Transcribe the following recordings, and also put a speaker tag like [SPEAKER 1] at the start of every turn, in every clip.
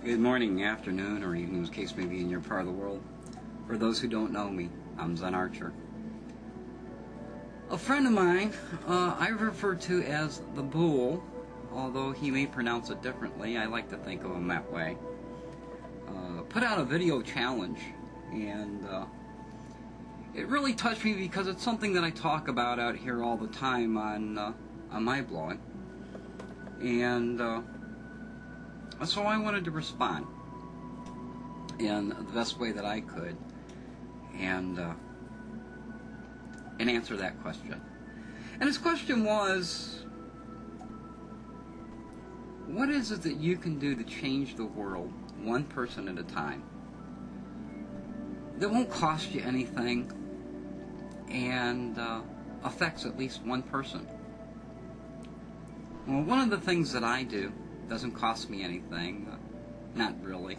[SPEAKER 1] Good morning, afternoon, or evening, as the case may be in your part of the world. For those who don't know me, I'm Zen Archer. A friend of mine, I refer to as TheBuell, although he may pronounce it differently. I like to think of him that way. Put out a video challenge, and it really touched me because it's something that I talk about out here all the time on my blog. And so I wanted to respond in the best way that I could and answer that question. And his question was, what is it that you can do to change the world one person at a time that won't cost you anything and affects at least one person? Well, one of the things that I do doesn't cost me anything, not really,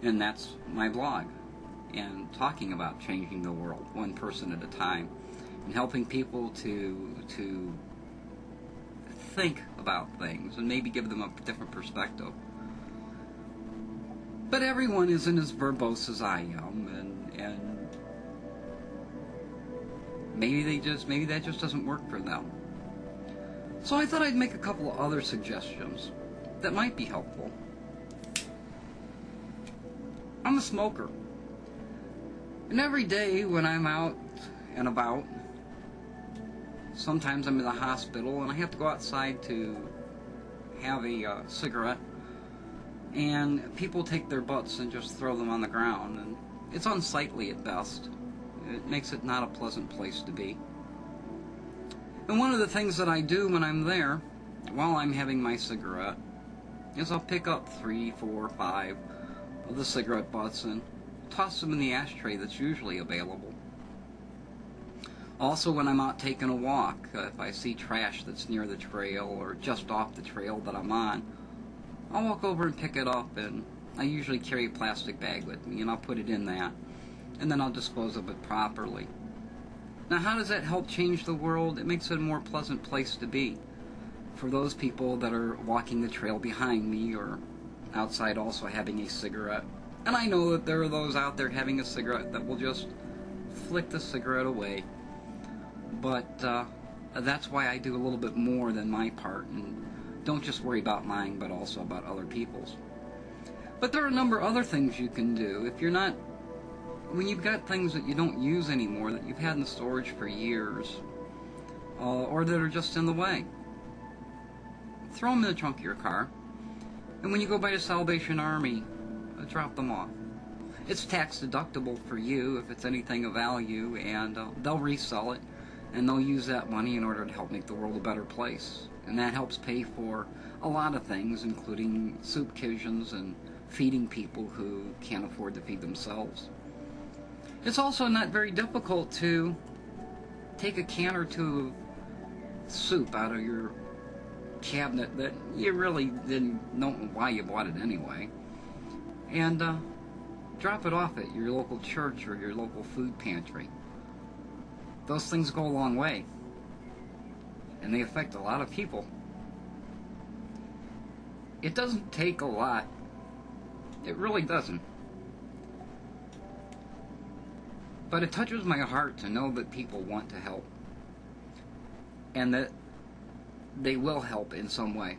[SPEAKER 1] and that's my blog, and talking about changing the world one person at a time, and helping people to think about things and maybe give them a different perspective. But everyone isn't as verbose as I am, and maybe that just doesn't work for them. So I thought I'd make a couple of other suggestions that might be helpful. I'm a smoker, and every day when I'm out and about, sometimes I'm in the hospital and I have to go outside to have a cigarette, and people take their butts and just throw them on the ground, and it's unsightly at best. It makes it not a pleasant place to be. And one of the things that I do when I'm there, while I'm having my cigarette, is I'll pick up 3, 4, 5 of the cigarette butts and toss them in the ashtray that's usually available. Also, when I'm out taking a walk, if I see trash that's near the trail or just off the trail that I'm on, I'll walk over and pick it up, and I usually carry a plastic bag with me, and I'll put it in that, and then I'll dispose of it properly. Now, how does that help change the world? It makes it a more pleasant place to be for those people that are walking the trail behind me or outside also having a cigarette. And I know that there are those out there having a cigarette that will just flick the cigarette away. But that's why I do a little bit more than my part, and don't just worry about mine, but also about other people's. But there are a number of other things you can do. If you're not, when you've got things that you don't use anymore, that you've had in storage for years, or that are just in the way, throw them in the trunk of your car, and when you go by the Salvation Army, drop them off. It's tax deductible for you if it's anything of value, and they'll resell it, and they'll use that money in order to help make the world a better place. And that helps pay for a lot of things, including soup kitchens and feeding people who can't afford to feed themselves. It's also not very difficult to take a can or two of soup out of your cabinet that you really didn't know why you bought it anyway, and drop it off at your local church or your local food pantry. Those things go a long way, and they affect a lot of people. It doesn't take a lot. It really doesn't. But it touches my heart to know that people want to help, and that they will help in some way.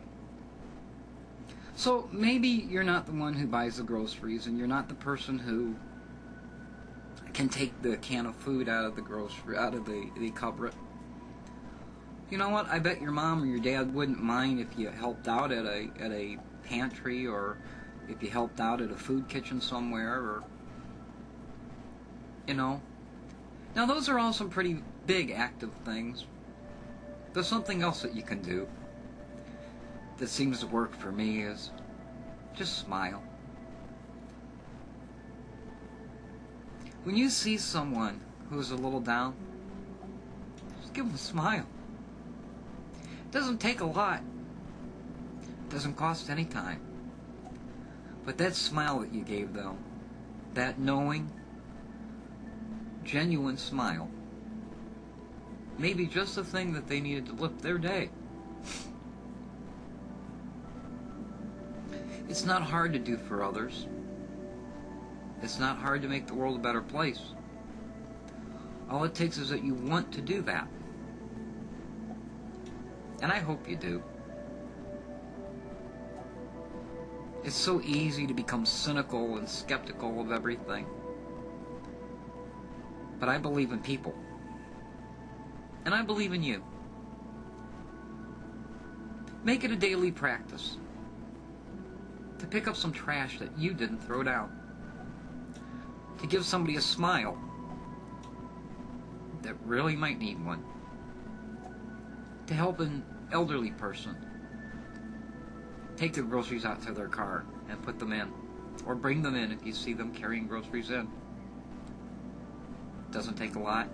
[SPEAKER 1] So maybe you're not the one who buys the groceries, and you're not the person who can take the can of food out of the cupboard. You know what? I bet your mom or your dad wouldn't mind if you helped out at a pantry, or if you helped out at a food kitchen somewhere, or Now those are all some pretty big active things. There's something else that you can do that seems to work for me, is just smile. When you see someone who's a little down, just give them a smile. It doesn't take a lot. It doesn't cost any time. But that smile that you gave them, that knowing, genuine smile, may be just the thing that they needed to lift their day. It's not hard to do for others. It's not hard to make the world a better place. All it takes is that you want to do that. And I hope you do. It's so easy to become cynical and skeptical of everything. But I believe in people. And I believe in you. Make it a daily practice to pick up some trash that you didn't throw down. To give somebody a smile that really might need one. To help an elderly person take their groceries out to their car and put them in. Or bring them in if you see them carrying groceries in. Doesn't take a lot.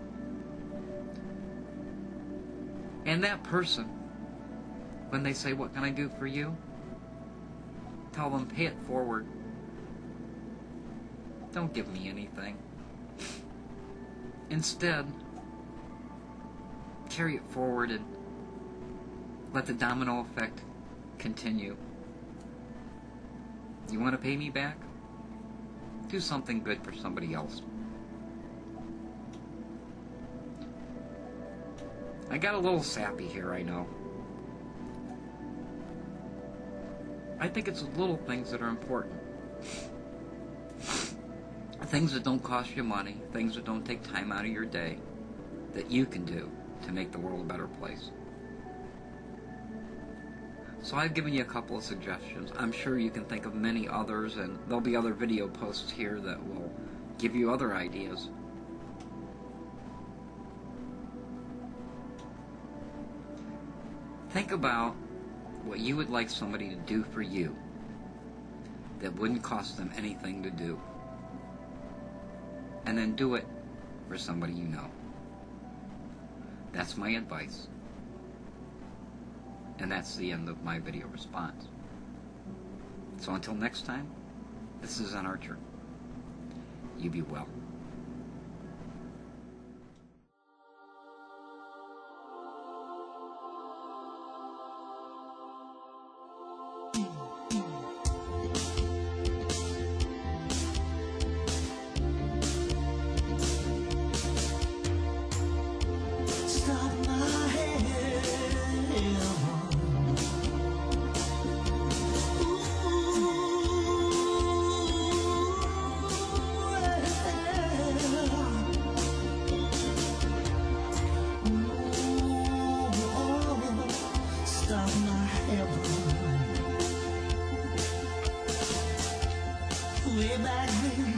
[SPEAKER 1] And that person, when they say, "What can I do for you?" tell them, pay it forward. Don't give me anything. Instead, carry it forward and let the domino effect continue. You want to pay me back? Do something good for somebody else. I got a little sappy here, I know. I think it's the little things that are important. Things that don't cost you money, things that don't take time out of your day, that you can do to make the world a better place. So I've given you a couple of suggestions. I'm sure you can think of many others, and there'll be other video posts here that will give you other ideas. Think about what you would like somebody to do for you that wouldn't cost them anything to do. And then do it for somebody you know. That's my advice. And that's the end of my video response. So until next time, this is Zen Archer. You be well.
[SPEAKER 2] Way back then